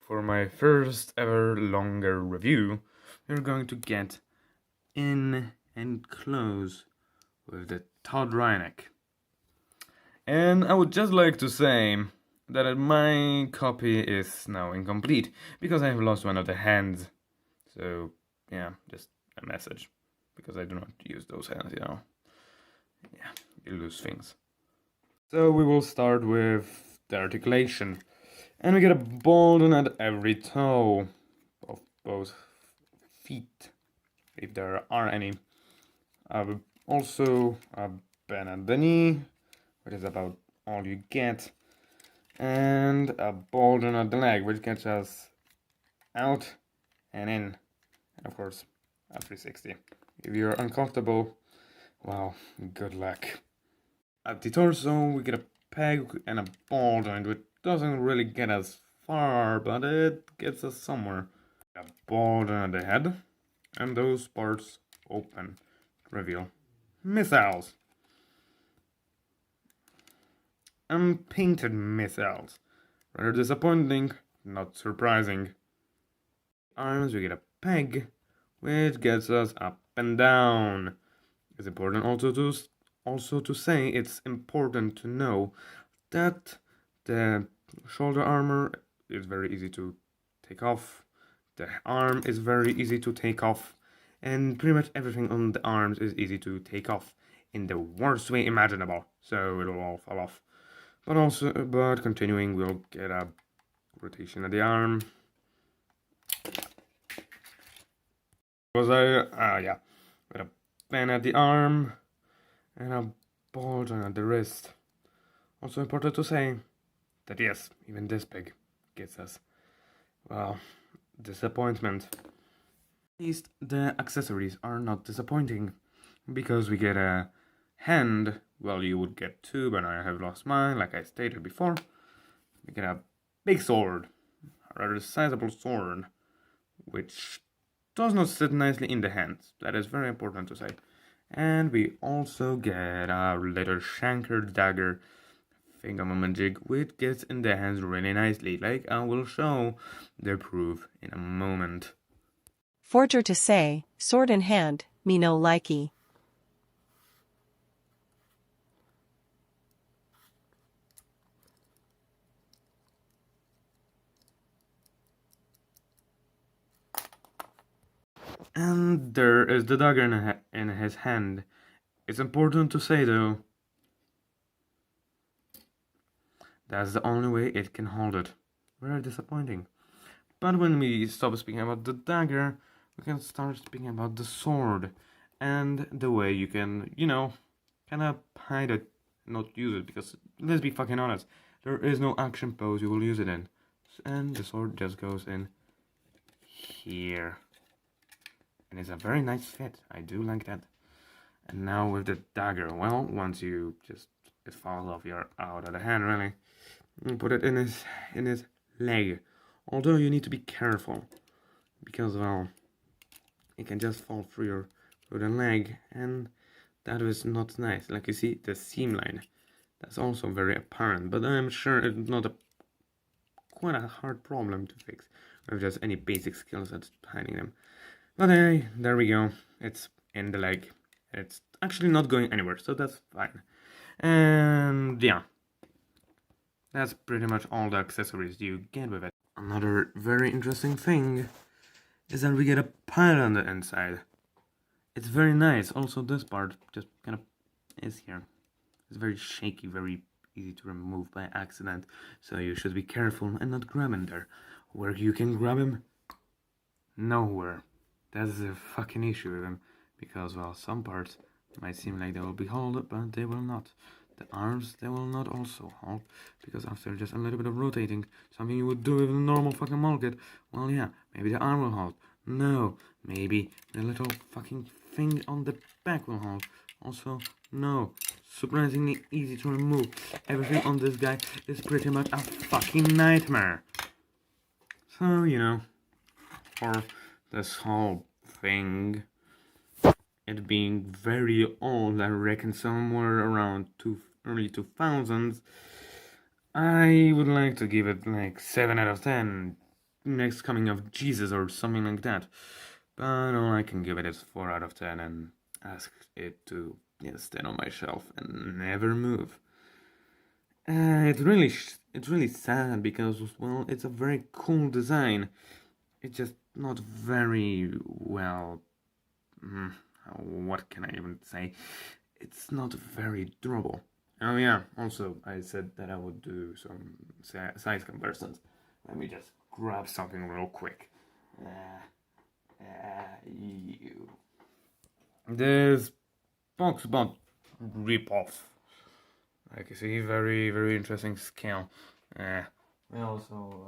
for my first ever longer review, we're going to get in and close with the TodWryneck. And I would just like to say that my copy is now incomplete because I have lost one of the hands. So, yeah, just a message. Because I do not use those hands, you know. Yeah, you lose things. So we will start with the articulation. And we get a balding at every toe of both feet, if there are any. Also a bend at the knee, which is about all you get. And a balding at the leg, which gets us out and in. And of course, a 360. If you're uncomfortable, well, good luck. At the torso, we get a peg and a ball joint, which doesn't really get us far, but it gets us somewhere. A ball joint at the head, and those parts open to reveal missiles. Unpainted missiles. Rather disappointing, not surprising. Arms, we get a peg, which gets us up and down. It's important also to say it's important to know that the shoulder armor is very easy to take off, the arm is very easy to take off, and pretty much everything on the arms is easy to take off in the worst way imaginable, so it'll all fall off. But continuing, we'll get a rotation of the arm. With a bend at the arm and a ball joint at the wrist. Also important to say that yes, even this big gets us, well, disappointment. At least the accessories are not disappointing, because we get a hand. Well, you would get two, but I have lost mine, like I stated before. We get a big sword, a rather sizable sword, which does not sit nicely in the hands. That is very important to say. And we also get a little shanker dagger thingamajig, which gets in the hands really nicely, like I will show the proof in a moment. Forger to say, sword in hand, me no likey. And there is the dagger in his hand. It's important to say though, that's the only way it can hold it. Very disappointing. But when we stop speaking about the dagger, we can start speaking about the sword. And the way you can, kind of hide it, not use it. Because, let's be fucking honest, there is no action pose you will use it in. And the sword just goes in here. And it's a very nice fit. I do like that. And now with the dagger, well, once you it falls off, you're out of the hand, really. You put it in his leg. Although you need to be careful, because, well, it can just fall through the leg, and that is not nice. Like you see, the seam line, that's also very apparent, but I'm sure it's not quite a hard problem to fix with just any basic skills at hiding them. But hey, there we go. It's in the leg. It's actually not going anywhere, so that's fine. And yeah, that's pretty much all the accessories you get with it. Another very interesting thing is that we get a pile on the inside. It's very nice. Also, this part just kind of is here. It's very shaky, very easy to remove by accident, so you should be careful and not grab him there. Where you can grab him? Nowhere. That's the fucking issue with him, because, well, some parts might seem like they will be held, but they will not. The arms, they will not also hold, because after just a little bit of rotating, something you would do with a normal fucking market, well, yeah, maybe the arm will hold. No, maybe the little fucking thing on the back will hold. Also, no. Surprisingly easy to remove. Everything on this guy is pretty much a fucking nightmare. So, for this whole thing, it being very old, I reckon somewhere around early 2000s, I would like to give it like 7 out of 10. next coming of Jesus or something like that. But all I can give it is 4 out of 10 and ask it to stand on my shelf and never move. It's really sad because, well, it's a very cool design. It's just not very well. What can I even say? It's not very durable. Oh yeah, also I said that I would do some size comparisons. Let me just grab something real quick. This box bot rip-off. Like you see, very, very interesting scale. I also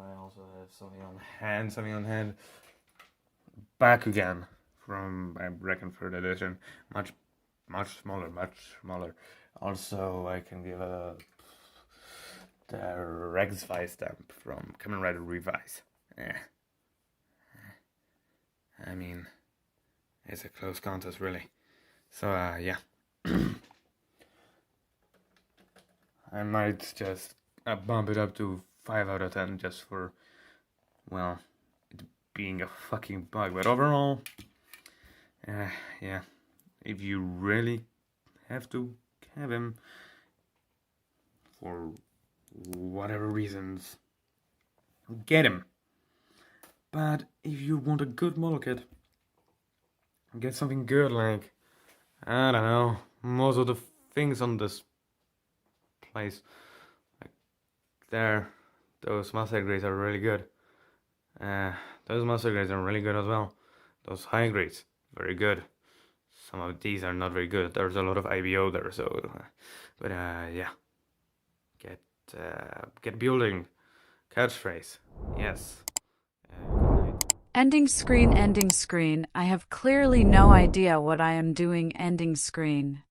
have something on hand. Back again from, I reckon, third edition. Much smaller. Also, I can give the Rex Vice stamp from Kamen Rider Revise. I mean, it's a close contest, really. So, yeah. I might just bump it up to 5 out of 10 just for, well, it being a fucking bug. But overall, yeah, if you really have to have him for whatever reasons, get him. But if you want a good model kit, get something good like, I don't know, most of the things on this place, like those master grades are really good. Those master grades are really good as well. Those high grades, very good. Some of these are not very good. There's a lot of IBO there, so, but yeah, get building, catchphrase, yes. Ending screen, ending screen. I have clearly no idea what I am doing, ending screen.